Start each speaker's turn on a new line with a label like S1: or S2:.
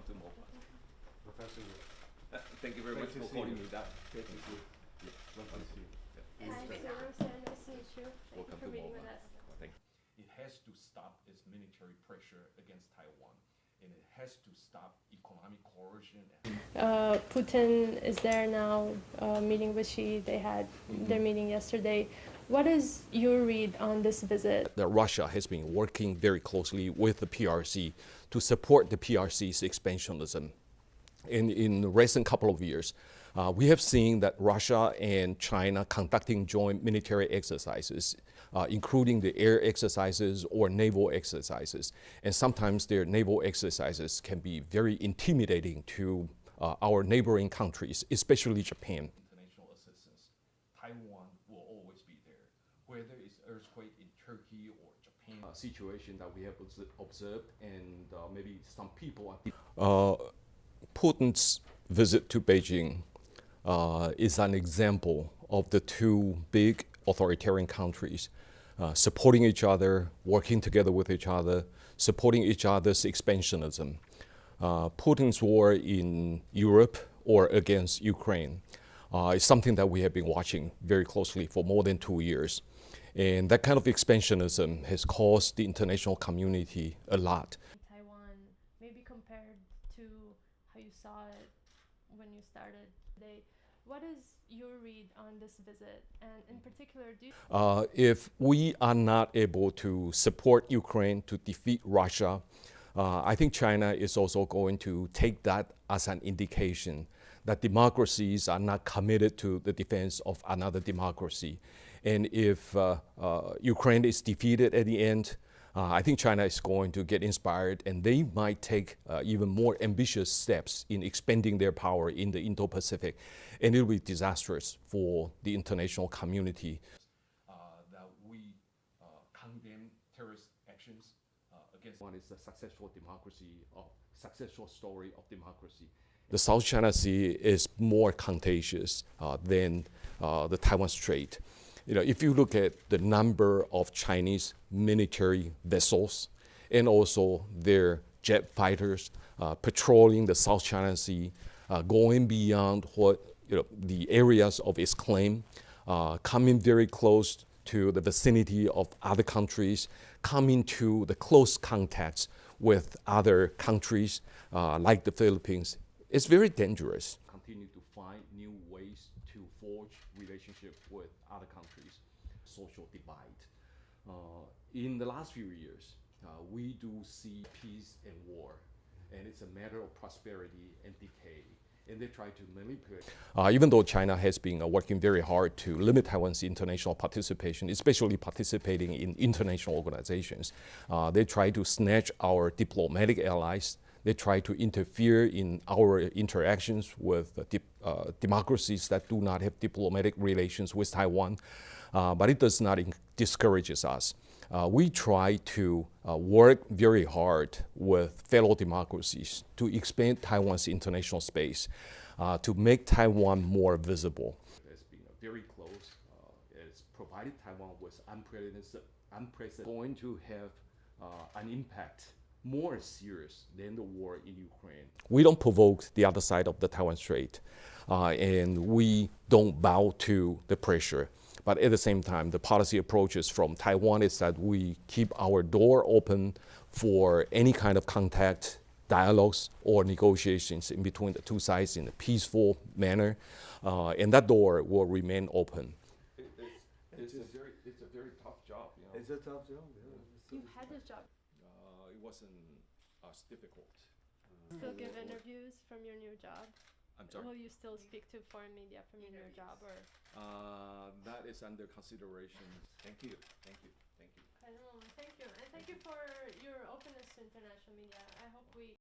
S1: to mobile.
S2: Professor,
S1: Thank you very much for calling me that.
S2: great to see you.
S1: Yeah.
S2: Lovely to see you.
S1: Yeah.
S3: Hi, Simina Mistreanu. Nice to meet you. Thank
S1: Welcome
S3: you for
S1: to
S3: meeting
S1: mobile.
S3: with us.
S1: Thank you. It has to stop its military pressure against Taiwan, and it has to stop economic coercion.
S3: Putin is there now, meeting with Xi. They had their meeting yesterday. What is your read on this visit?
S4: That Russia has been working very closely with the PRC to support the PRC's expansionism. In the recent couple of years, we have seen that Russia and China conducting joint military exercises, including the air exercises or naval exercises. And sometimes their naval exercises can be very intimidating to our neighboring countries, especially Japan.
S1: International assistance, Taiwan will always be there. Whether it's earthquake in Turkey or Japan, situation that we have observed, and maybe some people
S4: Putin's visit to Beijing is an example of the two big authoritarian countries supporting each other, working together with each other, supporting each other's expansionism. Putin's war in Europe or against Ukraine is something that we have been watching very closely for more than 2 years. And that kind of expansionism has caused the international community a lot.
S3: Taiwan, maybe compared to how you saw it when you started today, what is your read on this visit? And in particular, do you...
S4: If we are not able to support Ukraine to defeat Russia, I think China is also going to take that as an indication that democracies are not committed to the defense of another democracy. And if Ukraine is defeated at the end, I think China is going to get inspired, and they might take even more ambitious steps in expanding their power in the Indo-Pacific. And it will be disastrous for the international community.
S1: That we condemn terrorist actions against one is the successful democracy, or successful story of democracy.
S4: The South China Sea is more contagious than the Taiwan Strait. You know, if you look at the number of Chinese military vessels and also their jet fighters patrolling the South China Sea, going beyond what the areas of its claim, coming very close to the vicinity of other countries, coming to the close contacts with other countries like the Philippines, it's very dangerous.
S1: Continue to find new ways to forge relationship with other countries. Social divide. In the last few years, we do see peace and war, and it's a matter of prosperity and decay. And they try to manipulate.
S4: Even though China has been working very hard to limit Taiwan's international participation, especially participating in international organizations, they try to snatch our diplomatic allies. They try to interfere in our interactions with democracies that do not have diplomatic relations with Taiwan. But it does not discourage us. We try to work very hard with fellow democracies to expand Taiwan's international space, to make Taiwan more visible.
S1: It's been very close. It's provided Taiwan with unprecedented, going to have an impact more serious than the war in Ukraine.
S4: We don't provoke the other side of the Taiwan Strait, and we don't bow to the pressure. But at the same time, the policy approaches from Taiwan is that we keep our door open for any kind of contact, dialogues, or negotiations in between the two sides in a peaceful manner, and that door will remain open.
S1: It's a very tough job. You know?
S2: It's a tough job, yeah.
S3: You had this job.
S1: It wasn't as difficult.
S3: Still give interviews from your new job?
S1: I'm sorry.
S3: Will you still speak to foreign media from your new job, or?
S1: That is under consideration. Thank you. Thank you. Thank you.
S3: I know. Thank you. And thank you for your openness to international media. I hope we